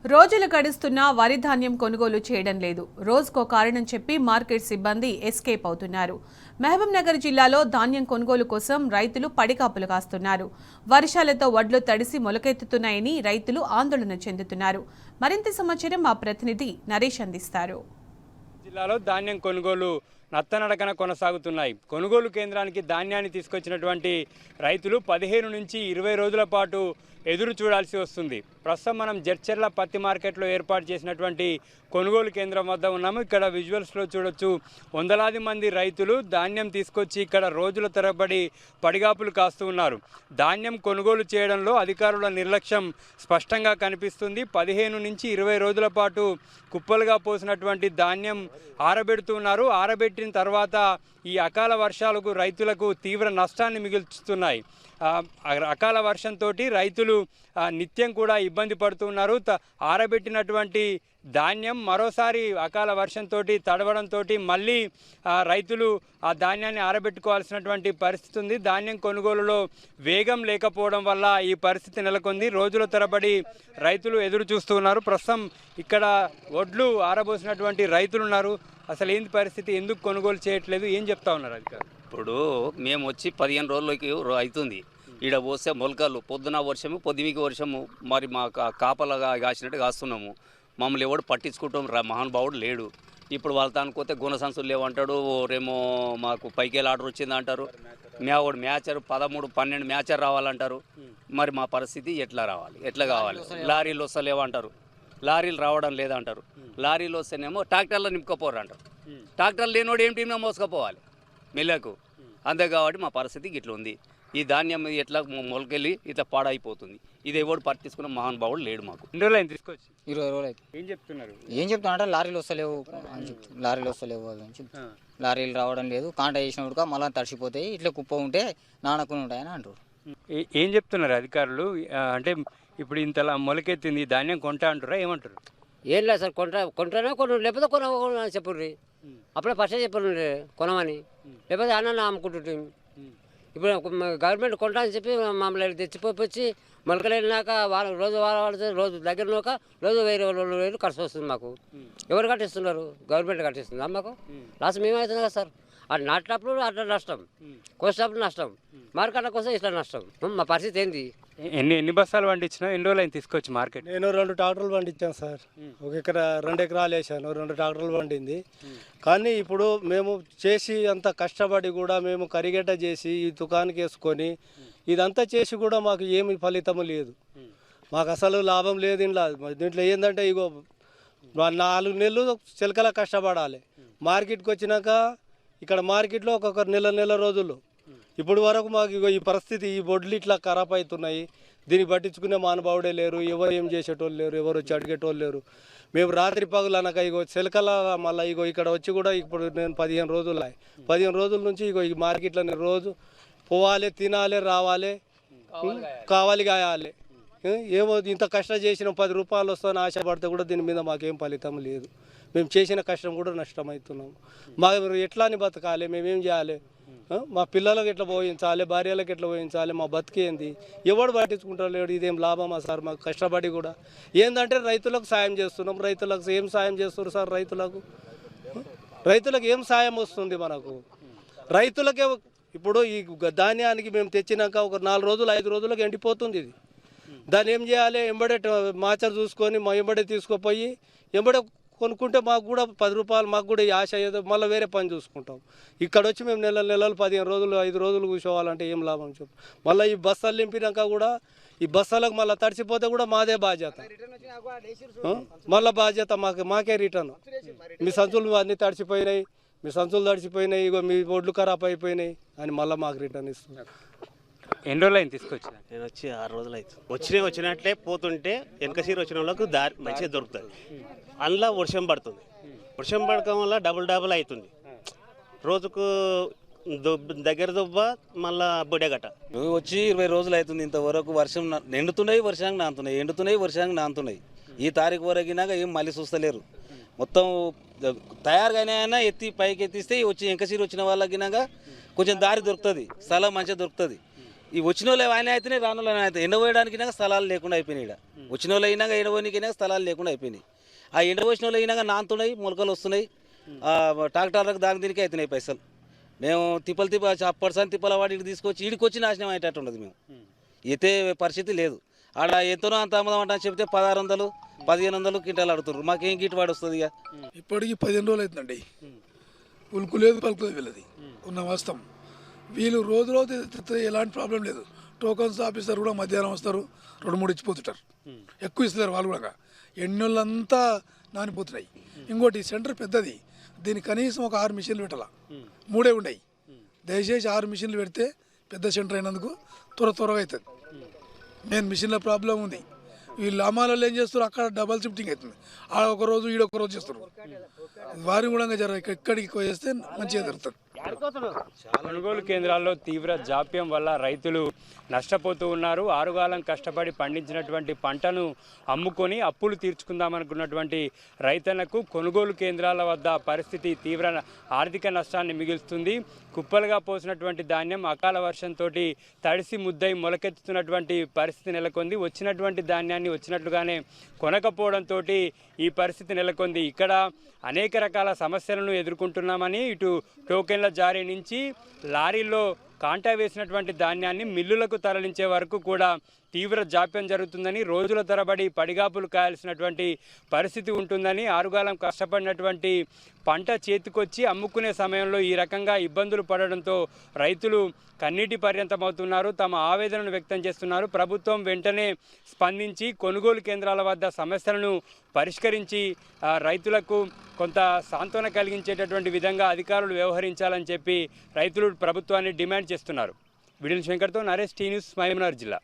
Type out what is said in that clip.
రోజులు గడుస్తున్నా వరి ధాన్యం కొనుగోలు చేయడం లేదు. రోజుకో కారణం చెప్పి మార్కెట్ సిబ్బంది ఎస్కేప్ అవుతున్నారు. మహబూబ్ నగర్ జిల్లాలో ధాన్యం కొనుగోలు కోసం రైతులు పడికాపులు కాస్తున్నారు. వర్షాలతో వడ్లు తడిసి మొలకెత్తుతున్నాయని రైతులు ఆందోళన చెందుతున్నారు. మరింత సమాచారం మా ప్రతినిధి నరేష్ అందిస్తారు. జిల్లాలో ధాన్యం కొనుగోలు నత్తనడకన కొనసాగుతున్నాయి. కొనుగోలు కేంద్రానికి ధాన్యాన్ని తీసుకొచ్చినటువంటి రైతులు 15 నుంచి 20 రోజుల పాటు ఎదురు చూడాల్సి వస్తుంది. ప్రస్తుతం మనం జడ్చర్ల పత్తి మార్కెట్లో ఏర్పాటు చేసినటువంటి కొనుగోలు కేంద్రం వద్ద ఉన్నాము. ఇక్కడ విజువల్స్లో చూడొచ్చు, వందలాది మంది రైతులు ధాన్యం తీసుకొచ్చి ఇక్కడ రోజుల తరబడి పడిగాపులు కాస్తూ ఉన్నారు. ధాన్యం కొనుగోలు చేయడంలో అధికారుల నిర్లక్ష్యం స్పష్టంగా కనిపిస్తుంది. 15 నుంచి 20 రోజుల పాటు కుప్పలుగా పోసినటువంటి ధాన్యం ఆరబెడుతున్నారు. ఆరబెట్టిన తర్వాత ఈ అకాల వర్షాలకు రైతులకు తీవ్ర నష్టాన్ని మిగుల్చుతున్నాయి. అకాల వర్షంతో రైతులు నిత్యం కూడా ఇబ్బంది పడుతున్నారు. ఆరబెట్టినటువంటి ధాన్యం మరోసారి అకాల వర్షంతో తడవడంతో మళ్ళీ రైతులు ఆ ధాన్యాన్ని ఆరబెట్టుకోవాల్సినటువంటి పరిస్థితి ఉంది. ధాన్యం కొనుగోలులో వేగం లేకపోవడం వల్ల ఈ పరిస్థితి నెలకొంది. రోజుల తరబడి రైతులు ఎదురు చూస్తున్నారు. ప్రస్తుతం ఇక్కడ వడ్లు ఆరబోసినటువంటి రైతులు ఉన్నారు. అసలు ఏంది పరిస్థితి, ఎందుకు కొనుగోలు చేయట్లేదు, ఏం చెప్తా ఉన్నారు అధికారులు? ఇప్పుడు మేము వచ్చి 15 రోజులకి అవుతుంది. ఈడ పోస్తే మొలకలు పొద్దున వర్షము పొద్దుమికి వర్షము, మరి మా కాపలాగా కాసినట్టు కాస్తున్నాము. మమ్మల్ని ఎవడు పట్టించుకుంటాం మహానుభావుడు లేడు. ఇప్పుడు వాళ్ళ తానుకోతే గుణ సంచులు లేవంటాడు, రేమో మాకు పైకేళ్ళ ఆర్డర్ వచ్చింది అంటారు. మేవాడు మ్యాచర్ 13-12 మ్యాచర్ రావాలంటారు. మరి మా పరిస్థితి ఎట్లా రావాలి, ఎట్లా కావాలి? లారీలు వస్తలేవంటారు, లారీలు రావడం లేదంటారు. లారీలు వస్తేనేమో ట్రాక్టర్లో నింపుకపోరు అంటారు. ట్రాక్టర్లు లేనోడు ఏం టీంలో మోసుకపోవాలి మిల్లకు. అంతే కాబట్టి మా పరిస్థితి ఇట్లా ఉంది. ఈ ధాన్యం ఎట్లా మొలకెళ్ళి ఇట్లా పాడైపోతుంది. ఇది ఎవడు పట్టించుకున్న మహానుభావుడు లేడు మాకు. 2 రోజులు అయింది తీసుకొచ్చి. 20 రోజులు అయితే ఏం చెప్తున్నారు? అంటే లారీలు వస్తలేవు అని చెప్తారు. లారీలు వస్తలేవు అని చెప్తారు. లారీలు రావడం లేదు. కాంట చేసినప్పుడు మళ్ళీ తడిసిపోతాయి, ఇట్లా కుప్ప ఉంటే నానకుని ఉంటాయని అంటారు. ఏం చెప్తున్నారు అధికారులు? అంటే ఇప్పుడు ఇంతలా మొలకెత్తింది ధాన్యం కొంటా అంటారా, ఏమంటారు? ఏం లేదు సార్, కొంటానే కొను, లేకపోతే కొన చెప్పుర్రి. అప్పుడే ఫస్ట్ చెప్పండి కొనమని, లేకపోతే అన్న అమ్ముకుంటుంటే. ఇప్పుడు గవర్నమెంట్ కొంటా అని చెప్పి మమ్మల్ని తెచ్చిపోయి మొలకలు వెళ్ళినాక రోజు రోజు దగ్గరలోక రోజు 1000 ఖర్చు వస్తుంది మాకు. ఎవరు కట్టిస్తున్నారు? గవర్నమెంట్ కట్టిస్తుందా మాకు? లాస్ట్ మేమవుతుంది కదా సార్. అది నాటినప్పుడు అట్లా నష్టం, కోసినప్పుడు నష్టం, మార్కెట్ల కోసం ఇట్లా నష్టం. మా పరిస్థితి ఏంది? ఎన్ని బస్తాలు పండించినా? ఎన్ని రోజులు అయింది తీసుకొచ్చి మార్కెట్? నేను 2 ట్రాక్టర్లు పండించాను సార్. 2 ఎకరాలు వేసాను, 2 ట్రాక్టర్లు పండింది. కానీ ఇప్పుడు మేము చేసి అంత కష్టపడి కూడా మేము కరిగేట చేసి ఈ దుకాణానికి వేసుకొని ఇదంతా చేసి కూడా మాకు ఏమి ఫలితము లేదు. మాకు అసలు లాభం లేదు దీంట్లో ఏంటంటే ఇగో 4 నెలలు చిలకల కష్టపడాలి. మార్కెట్కి వచ్చినాక ఇక్కడ మార్కెట్లో ఒక్కొక్క నెల రోజులు. ఇప్పుడు వరకు మాకు ఇగో ఈ పరిస్థితి, ఈ బొడ్లు ఇట్లా ఖరాబ్ అవుతున్నాయి. దీన్ని పట్టించుకునే మానవుడే లేరు, ఎవరు ఏం చేసేటోళ్ళు లేరు, ఎవరు వచ్చి అడిగేటోళ్ళు లేరు. మేము రాత్రి పగులు అనక ఇగో చిలకల మళ్ళీ ఇగో ఇక్కడ వచ్చి కూడా ఇప్పుడు నేను 15 రోజుల నుంచి ఇగో ఈ మార్కెట్లోని రోజు పోవాలి, తినాలి, రావాలి, కావాలి, గాయాలి. ఏమో ఇంత కష్టం చేసిన 10 రూపాయలు వస్తాయని ఆశపడితే కూడా దీని మీద మాకేం ఫలితం లేదు. మేము చేసిన కష్టం కూడా నష్టమవుతున్నాము. మాకు ఎట్లా అని బతకాలి, మేమేం చేయాలి? మా పిల్లలకు ఎట్లా పోయించాలి, భార్యలకు ఎట్లా పోయించాలి? మా బతికేంది? ఎవడు పట్టించుకుంటారు లేడు. ఇదేం లాభమా సార్? మాకు కష్టపడి కూడా ఏంటంటే రైతులకు సాయం చేస్తున్నాం. రైతులకు ఏం సాయం చేస్తున్నారు సార్? రైతులకు ఏం సాయం వస్తుంది మనకు? రైతులకే ఇప్పుడు ఈ ధాన్యానికి మేము తెచ్చినాక ఒక 4 రోజులు 5 రోజులకు ఎండిపోతుంది. ఇది దాన్ని ఏం చేయాలి? ఎంబడే మాచర్ చూసుకొని మా ఎంబడే తీసుకుపోయి ఎంబడే కొనుక్కుంటే మాకు కూడా 10 రూపాయలు, మాకు కూడా ఈ ఆశ ఏదో మళ్ళీ వేరే పని చూసుకుంటాం. ఇక్కడ వచ్చి మేము నెలలు 15 రోజులు 5 రోజులు కూర్చోవాలంటే ఏం లాభం చెప్పు? మళ్ళీ ఈ బస్తాలు నింపినాక కూడా ఈ బస్తాలకు మళ్ళీ తడిచిపోతే కూడా మాదే బాధ్యత. మళ్ళీ బాధ్యత మాకే రిటర్న్. మీ సంచులు అన్నీ తడిచిపోయినాయి, ఇగో మీ ఒడ్లు ఖరాబ్ అయిపోయినాయి అని మళ్ళీ మాకు రిటర్న్ ఇస్తున్నారు. ఎన్ని రోజులు అయింది తీసుకొచ్చి? నేను వచ్చి 6 రోజులు అవుతుంది. వచ్చినట్లే పోతుంటే వెనక సీర వచ్చిన వాళ్ళకు దారి మంచిగా దొరుకుతుంది. అందులో వర్షం పడుతుంది. వర్షం పడటం వల్ల డబుల్ అవుతుంది. రోజుకు దగ్గర దుబ్బ మళ్ళీ బుడగట. వచ్చి 20 రోజులు అవుతుంది. ఇంతవరకు వర్షం ఎండుతున్నాయి, వర్షానికి నానుతున్నాయి. ఈ తారీఖు వరకునాక ఏం మళ్ళీ చూస్తలేరు. మొత్తం తయారుగానే ఎత్తి పైకి ఎత్తిస్తే వచ్చి ఎంకసీరు వచ్చిన వాళ్ళకినాక కొంచెం దారి దొరుకుతుంది, స్థలం మంచిగా దొరుకుతుంది. ఈ వచ్చిన వాళ్ళు ఆయన అయితేనే రాని వాళ్ళు ఆయన అయితే ఎండపోయడానికి స్థలాలు లేకుండా అయిపోయినాయి. ఇక్కడ వచ్చిన వాళ్ళు అయినాక ఎండపోయినాక స్థలాలు లేకుండా అయిపోయినాయి. ఆ ఎండపోసిన వాళ్ళు అయినాక నానుతున్నాయి, మొలకలు వస్తున్నాయి, ట్రాక్టర్లకు దీనికి అవుతున్నాయి పైసలు. మేము తిప్పలు అప్పటిసారి తిప్పల వాడి ఇటు తీసుకొచ్చి ఈడికి వచ్చి నాశనం అయ్యేటట్టు ఉండదు. మేము అయితే పరిస్థితి లేదు. ఆడ ఎంతనో అంత అమ్మదాం అంటే చెప్తే 1600 1500 క్వింటాలు అడుగుతున్నారు. మాకేం గిట్టుబాటు వస్తుంది? ఇక ఇప్పటికి 15 రోజులు అవుతుందండి. ఉలుకు లేదు, పలుకు లేదు వీళ్ళది ఉన్న వాస్తవం. వీళ్ళు రోజు ఎలాంటి ప్రాబ్లం లేదు. టోకన్స్ ఆఫీసర్ కూడా మధ్యాహ్నం వస్తారు, 2-3 ఇచ్చిపోతుంటారు. ఎక్కువ ఇస్తున్నారు వాళ్ళు కూడా. ఎన్నోళ్ళంతా నానిపోతున్నాయి. ఇంకోటి సెంటర్ పెద్దది, దీనికి కనీసం ఒక 6 మిషన్లు పెట్టాల, 3 ఉన్నాయి. దయచేసి 6 మిషన్లు పెడితే పెద్ద సెంటర్ అయినందుకు త్వరగా అవుతుంది. మెయిన్ మిషన్ల ప్రాబ్లం ఉంది. వీళ్ళు అమ్మాలలో ఏం చేస్తారు, అక్కడ డబల్ షిఫ్టింగ్ అవుతుంది. ఆడ ఒక రోజు ఈడొక రోజు చేస్తారు. వారి కూడా ఎక్కడికి చేస్తే మంచిగా జరుగుతుంది. కొనుగోలు కేంద్రాల్లో తీవ్ర జాప్యం వల్ల రైతులు నష్టపోతూ ఉన్నారు. ఆరుగాలం కష్టపడి పండించినటువంటి పంటను అమ్ముకొని అప్పులు తీర్చుకుందామనుకున్నటువంటి రైతన్నకు కొనుగోలు కేంద్రాల వద్ద పరిస్థితి తీవ్ర ఆర్థిక నష్టాన్ని మిగులుస్తుంది. కుప్పలుగా పోసినటువంటి ధాన్యం అకాల వర్షంతో తడిసి ముద్దై మొలకెత్తుతున్నటువంటి పరిస్థితి నెలకొంది. వచ్చినటువంటి ధాన్యాన్ని వచ్చినట్లుగానే కొనకపోవడంతో ఈ పరిస్థితి నెలకొంది. ఇక్కడ అనేక రకాల సమస్యలను ఎదుర్కొంటున్నామని ఇటు టోకెన్ల జారీ నుంచి లారీల్లో కాంటా వేసినటువంటి ధాన్యాన్ని మిల్లులకు తరలించే వరకు కూడా తీవ్ర జాప్యం జరుగుతుందని, రోజుల తరబడి పడిగాపులు కాయాల్సినటువంటి పరిస్థితి ఉంటుందని, ఆరుగాలం కష్టపడినటువంటి పంట చేతికొచ్చి అమ్ముకునే సమయంలో ఈ రకంగా ఇబ్బందులు పడడంతో రైతులు కన్నీటి పర్యంతమవుతున్నారు. తమ ఆవేదనను వ్యక్తం చేస్తున్నారు. ప్రభుత్వం వెంటనే స్పందించి కొనుగోలు కేంద్రాల వద్ద సమస్యలను పరిష్కరించి రైతులకు కొంత సాంత్వన కలిగించేటటువంటి విధంగా అధికారులు వ్యవహరించాలని చెప్పి రైతులు ప్రభుత్వాన్ని డిమాండ్ చేస్తున్నారు. విడిల్ శంకర్తో నరేష్, టీ న్యూస్, మహబూబ్నగర్ జిల్లా.